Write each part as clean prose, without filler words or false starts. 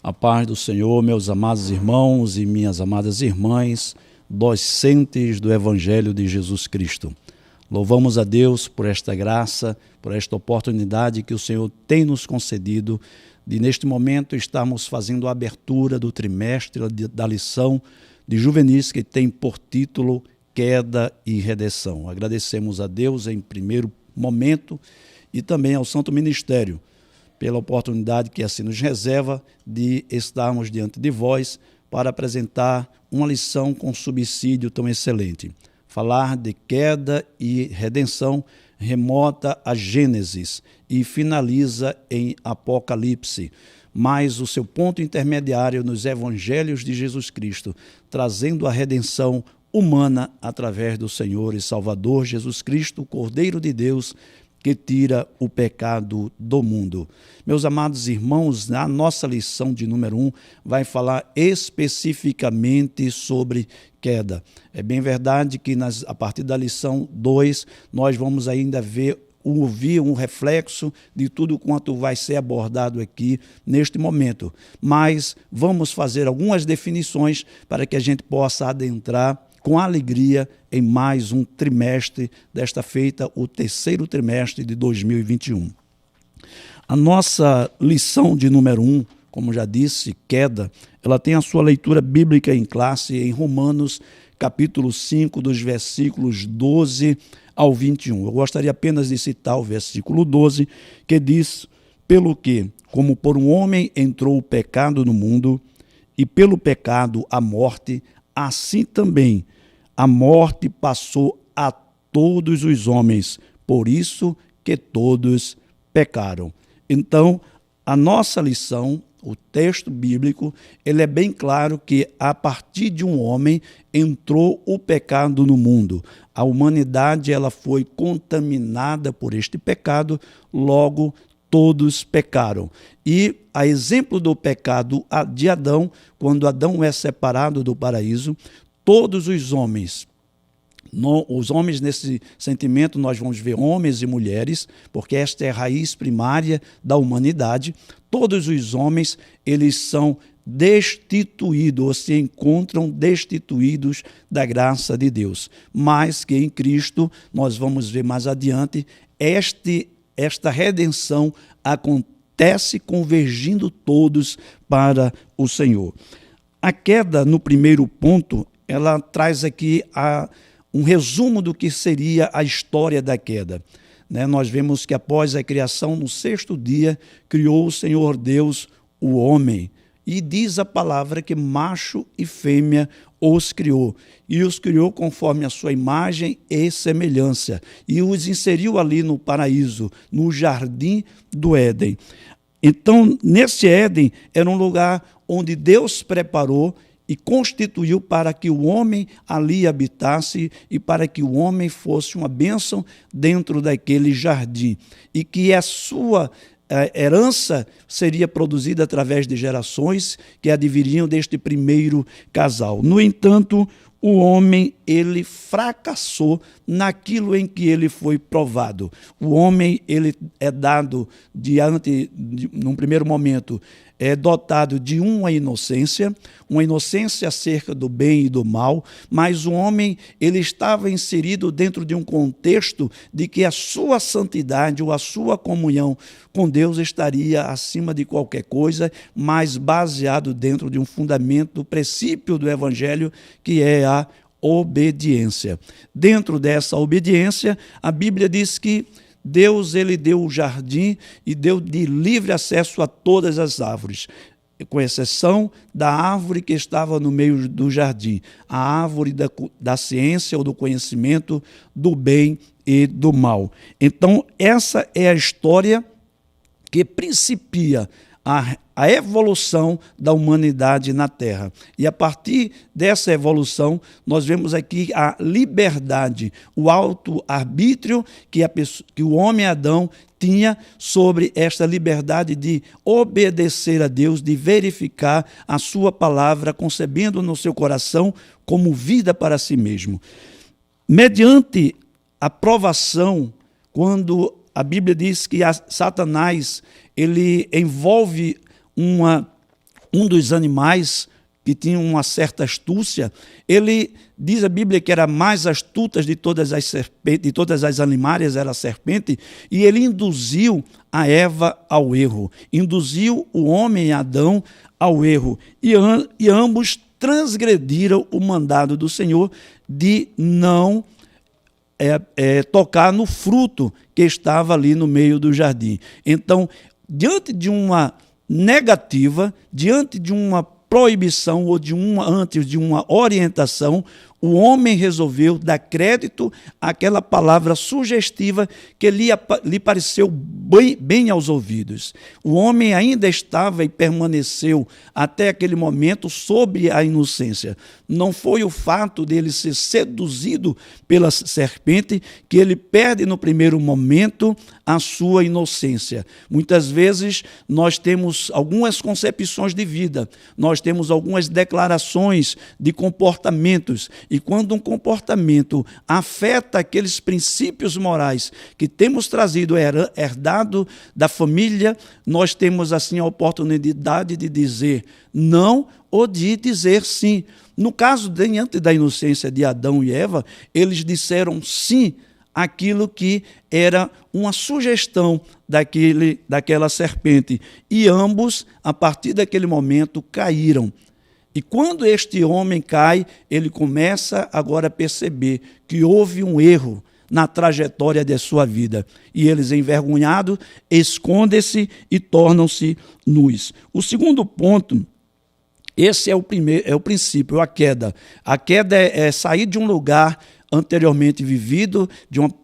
A paz do Senhor, meus amados irmãos e minhas amadas irmãs, docentes do Evangelho de Jesus Cristo. Louvamos a Deus por esta graça, por esta oportunidade que o Senhor tem nos concedido de, neste momento, estarmos fazendo a abertura do trimestre da lição de juvenis que tem por título Queda e Redenção. Agradecemos a Deus em primeiro momento e também ao Santo Ministério pela oportunidade que assim nos reserva de estarmos diante de vós para apresentar uma lição com subsídio tão excelente. Falar de queda e redenção remota a Gênesis e finaliza em Apocalipse, mas o seu ponto intermediário nos Evangelhos de Jesus Cristo, trazendo a redenção humana através do Senhor e Salvador Jesus Cristo, o Cordeiro de Deus, que tira o pecado do mundo. Meus amados irmãos, a nossa lição de número 1 vai falar especificamente sobre queda. É bem verdade que a partir da lição 2 nós vamos ainda ouvir um reflexo de tudo quanto vai ser abordado aqui neste momento. Mas vamos fazer algumas definições para que a gente possa adentrar com alegria em mais um trimestre, desta feita o terceiro trimestre de 2021. A nossa lição de número 1, como já disse, queda, ela tem a sua leitura bíblica em classe em Romanos, capítulo 5, dos versículos 12 ao 21. Eu gostaria apenas de citar o versículo 12, que diz: pelo que, como por um homem entrou o pecado no mundo, e pelo pecado a morte, assim também a morte passou a todos os homens, por isso que todos pecaram. Então, a nossa lição, o texto bíblico, ele é bem claro que a partir de um homem entrou o pecado no mundo. A humanidade ela foi contaminada por este pecado, logo todos pecaram. E a exemplo do pecado de Adão, quando Adão é separado do paraíso, todos os homens nesse sentimento nós vamos ver homens e mulheres, porque esta é a raiz primária da humanidade. Todos os homens, eles são destituídos, ou se encontram destituídos da graça de Deus. Mas que em Cristo, nós vamos ver mais adiante, esta redenção acontece convergindo todos para o Senhor. A queda, no primeiro ponto, ela traz aqui um resumo do que seria a história da queda. Nós vemos que após a criação, no sexto dia, criou o Senhor Deus o homem. E diz a palavra que macho e fêmea os criou. E os criou conforme a sua imagem e semelhança. E os inseriu ali no paraíso, no jardim do Éden. Então, nesse Éden, era um lugar onde Deus preparou e constituiu para que o homem ali habitasse e para que o homem fosse uma bênção dentro daquele jardim. E que a sua herança seria produzida através de gerações que adviriam deste primeiro casal. No entanto, o homem, ele fracassou naquilo em que ele foi provado. O homem, ele é dado num primeiro momento, é dotado de uma inocência acerca do bem e do mal, mas o homem, ele estava inserido dentro de um contexto de que a sua santidade ou a sua comunhão com Deus estaria acima de qualquer coisa, mas baseado dentro de um fundamento do princípio do Evangelho, que é a obediência. Dentro dessa obediência, a Bíblia diz que Deus ele deu o jardim e deu de livre acesso a todas as árvores, com exceção da árvore que estava no meio do jardim, a árvore da ciência ou do conhecimento do bem e do mal. Então, essa é a história que principia a evolução da humanidade na Terra. E a partir dessa evolução, nós vemos aqui a liberdade, o auto-arbítrio que o homem Adão tinha sobre esta liberdade de obedecer a Deus, de verificar a sua palavra, concebendo no seu coração como vida para si mesmo. Mediante a provação, quando a Bíblia diz que Satanás ele envolve um dos animais que tinha uma certa astúcia, ele diz a Bíblia que era mais astuta de todas as serpentes, de todas as animais, era a serpente, e ele induziu a Eva ao erro, induziu o homem Adão ao erro, e ambos transgrediram o mandado do Senhor de não tocar no fruto que estava ali no meio do jardim. Então, diante de uma negativa, diante de uma proibição ou antes de uma orientação, o homem resolveu dar crédito àquela palavra sugestiva que lhe pareceu bem aos ouvidos. O homem ainda estava e permaneceu até aquele momento sob a inocência. Não foi o fato dele ser seduzido pela serpente que ele perde no primeiro momento a sua inocência. Muitas vezes nós temos algumas concepções de vida, nós temos algumas declarações de comportamentos, e quando um comportamento afeta aqueles princípios morais que temos trazido herdado da família, nós temos assim a oportunidade de dizer não ou de dizer sim. No caso, diante da inocência de Adão e Eva, eles disseram sim àquilo que era uma sugestão daquela serpente, e ambos, a partir daquele momento, caíram. E quando este homem cai, ele começa agora a perceber que houve um erro na trajetória de sua vida. E eles, envergonhados, escondem-se e tornam-se nus. O segundo ponto, esse é o princípio, a queda. A queda é sair de um lugar anteriormente vivido,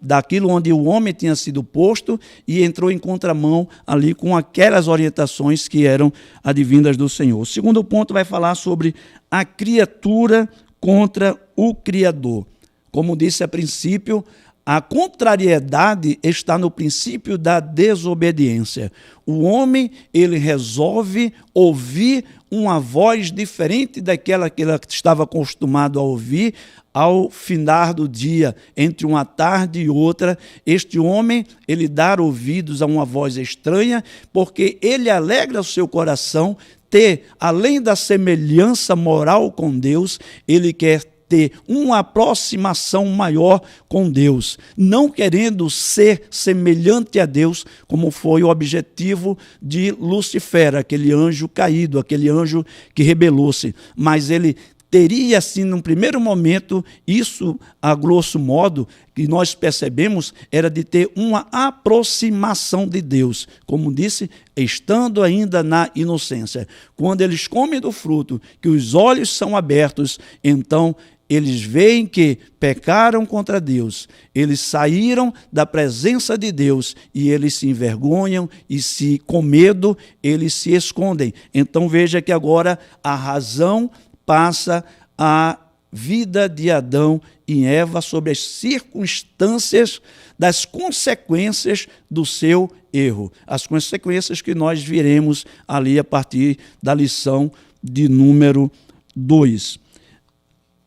daquilo onde o homem tinha sido posto, e entrou em contramão ali com aquelas orientações que eram advindas do Senhor. O segundo ponto vai falar sobre a criatura contra o Criador. Como disse a princípio, a contrariedade está no princípio da desobediência. O homem, ele resolve ouvir uma voz diferente daquela que ele estava acostumado a ouvir. Ao findar do dia, entre uma tarde e outra, este homem, ele dá ouvidos a uma voz estranha, porque ele alegra o seu coração ter, além da semelhança moral com Deus, ele quer ter uma aproximação maior com Deus, não querendo ser semelhante a Deus, como foi o objetivo de Lucifer, aquele anjo caído, aquele anjo que rebelou-se, mas ele teria, assim, num primeiro momento, isso, a grosso modo, que nós percebemos, era de ter uma aproximação de Deus. Como disse, estando ainda na inocência. Quando eles comem do fruto, que os olhos são abertos, então eles veem que pecaram contra Deus, eles saíram da presença de Deus e eles se envergonham e, com medo, eles se escondem. Então veja que agora a razão passa a vida de Adão e Eva sobre as circunstâncias das consequências do seu erro. As consequências que nós viremos ali a partir da lição de número 2.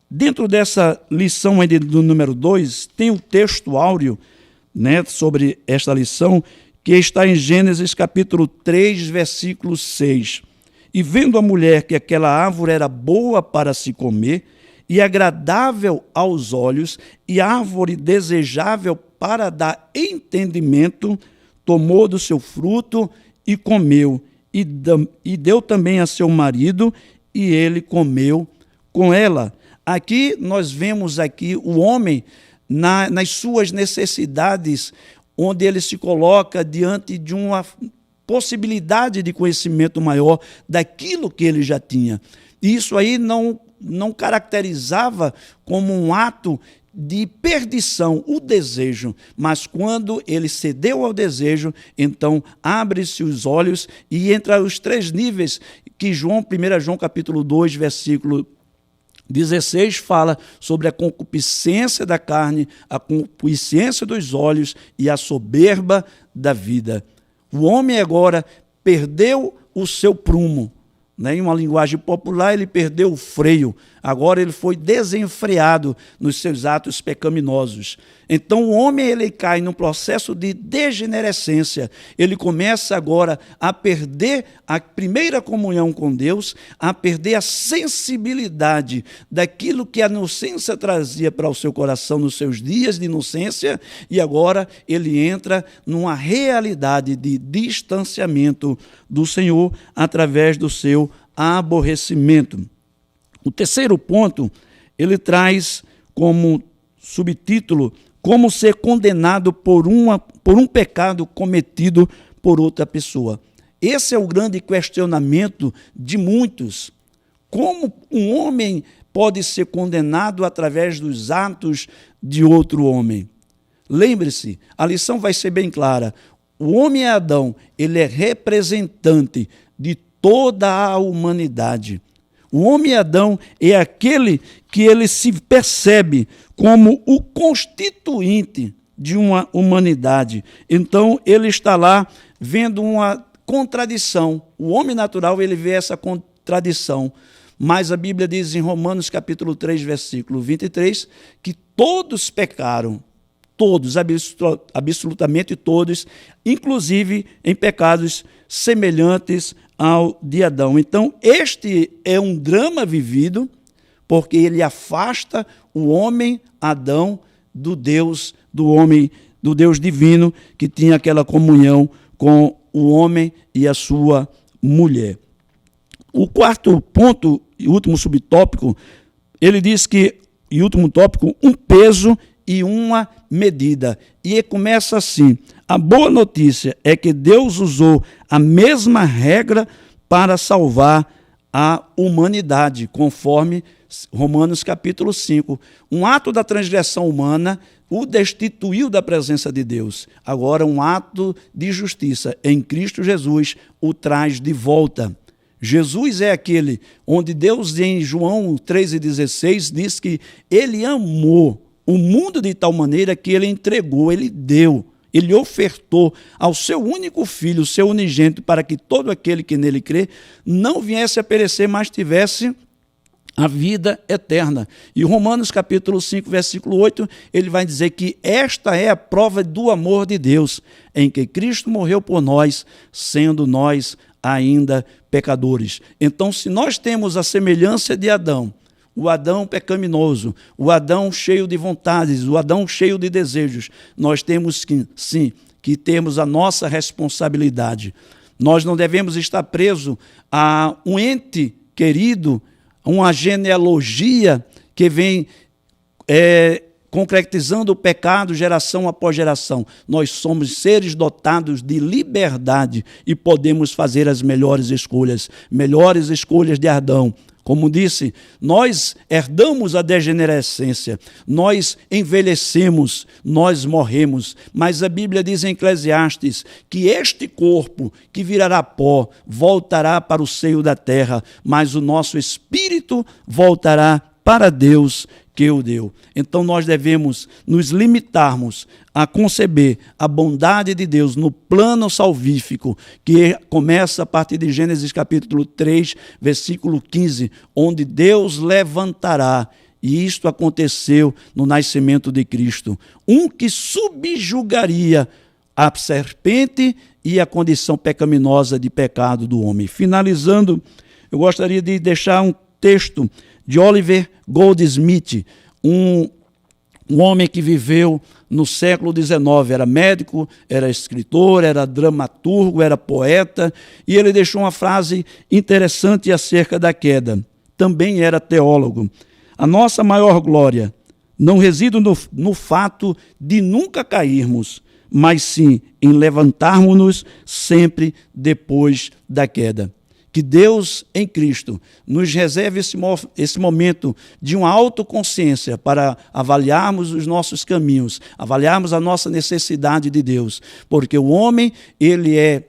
Dentro dessa lição aí do número 2, tem o texto áureo, né, sobre esta lição, que está em Gênesis capítulo 3, versículo 6. E vendo a mulher que aquela árvore era boa para se comer, e agradável aos olhos, e árvore desejável para dar entendimento, tomou do seu fruto e comeu, e deu também a seu marido, e ele comeu com ela. Aqui nós vemos aqui o homem nas suas necessidades, onde ele se coloca diante de uma possibilidade de conhecimento maior daquilo que ele já tinha. E isso aí não caracterizava como um ato de perdição, o desejo, mas quando ele cedeu ao desejo, então abre-se os olhos, e entre os 3 níveis que 1 João capítulo 2, versículo 16 fala sobre a concupiscência da carne, a concupiscência dos olhos e a soberba da vida. O homem agora perdeu o seu prumo, Em uma linguagem popular, ele perdeu o freio. Agora ele foi desenfreado nos seus atos pecaminosos. Então o homem ele cai num processo de degenerescência. Ele começa agora a perder a primeira comunhão com Deus, a perder a sensibilidade daquilo que a inocência trazia para o seu coração nos seus dias de inocência, e agora ele entra numa realidade de distanciamento do Senhor através do seu aborrecimento. O terceiro ponto, ele traz como subtítulo como ser condenado por um pecado cometido por outra pessoa. Esse é o grande questionamento de muitos. Como um homem pode ser condenado através dos atos de outro homem? Lembre-se, a lição vai ser bem clara. O homem Adão, ele é representante de toda a humanidade. O homem Adão é aquele que ele se percebe como o constituinte de uma humanidade. Então, ele está lá vendo uma contradição. O homem natural, ele vê essa contradição. Mas a Bíblia diz em Romanos capítulo 3, versículo 23, que todos pecaram. Todos, absolutamente todos, inclusive em pecados semelhantes ao de Adão. Então, este é um drama vivido, porque ele afasta o homem Adão do Deus, do Deus divino, que tinha aquela comunhão com o homem e a sua mulher. O quarto ponto e último subtópico, ele diz que, e último tópico, um peso e uma medida. E começa assim: a boa notícia é que Deus usou a mesma regra para salvar a humanidade, conforme Romanos capítulo 5. Um ato da transgressão humana o destituiu da presença de Deus. Agora, um ato de justiça em Cristo Jesus o traz de volta. Jesus é aquele onde Deus, em João 3,16, diz que ele amou o mundo de tal maneira que ele entregou, ele deu, ele ofertou ao seu único filho, o seu unigênito, para que todo aquele que nele crê não viesse a perecer, mas tivesse a vida eterna. E Romanos capítulo 5, versículo 8, ele vai dizer que esta é a prova do amor de Deus, em que Cristo morreu por nós, sendo nós ainda pecadores. Então, se nós temos a semelhança de Adão, o Adão pecaminoso, o Adão cheio de vontades, o Adão cheio de desejos, nós temos que, sim, que temos a nossa responsabilidade. Nós não devemos estar presos a um ente querido, uma genealogia que vem concretizando o pecado geração após geração. Nós somos seres dotados de liberdade e podemos fazer as melhores escolhas de Adão. Como disse, nós herdamos a degenerescência, nós envelhecemos, nós morremos, mas a Bíblia diz em Eclesiastes que este corpo que virará pó voltará para o seio da terra, mas o nosso espírito voltará para Deus que o deu. Então nós devemos nos limitarmos a conceber a bondade de Deus no plano salvífico, que começa a partir de Gênesis capítulo 3, versículo 15, onde Deus levantará, e isto aconteceu no nascimento de Cristo, um que subjugaria a serpente e a condição pecaminosa de pecado do homem. Finalizando, eu gostaria de deixar um texto de Oliver Goldsmith, um homem que viveu no século XIX, era médico, era escritor, era dramaturgo, era poeta, e ele deixou uma frase interessante acerca da queda. Também era teólogo. A nossa maior glória não reside no fato de nunca cairmos, mas sim em levantarmos-nos sempre depois da queda. Que Deus em Cristo nos reserve esse momento de uma autoconsciência para avaliarmos os nossos caminhos, avaliarmos a nossa necessidade de Deus, porque o homem, ele é,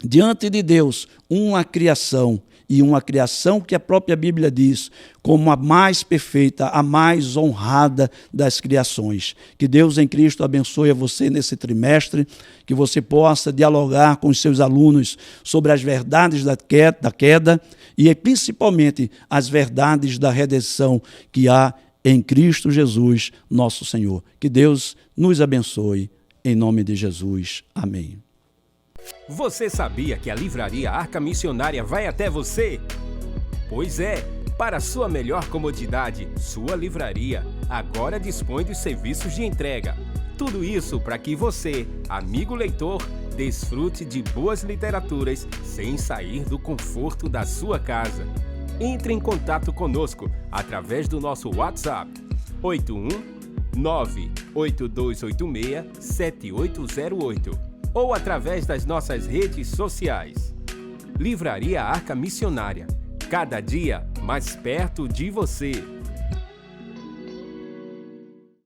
diante de Deus, uma criação, e uma criação que a própria Bíblia diz como a mais perfeita, a mais honrada das criações. Que Deus em Cristo abençoe a você nesse trimestre, que você possa dialogar com os seus alunos sobre as verdades da queda e principalmente as verdades da redenção que há em Cristo Jesus, nosso Senhor. Que Deus nos abençoe, em nome de Jesus. Amém. Você sabia que a Livraria Arca Missionária vai até você? Pois é, para sua melhor comodidade, sua livraria agora dispõe dos serviços de entrega. Tudo isso para que você, amigo leitor, desfrute de boas literaturas sem sair do conforto da sua casa. Entre em contato conosco através do nosso WhatsApp 81982867808 ou através das nossas redes sociais. Livraria Arca Missionária, cada dia mais perto de você.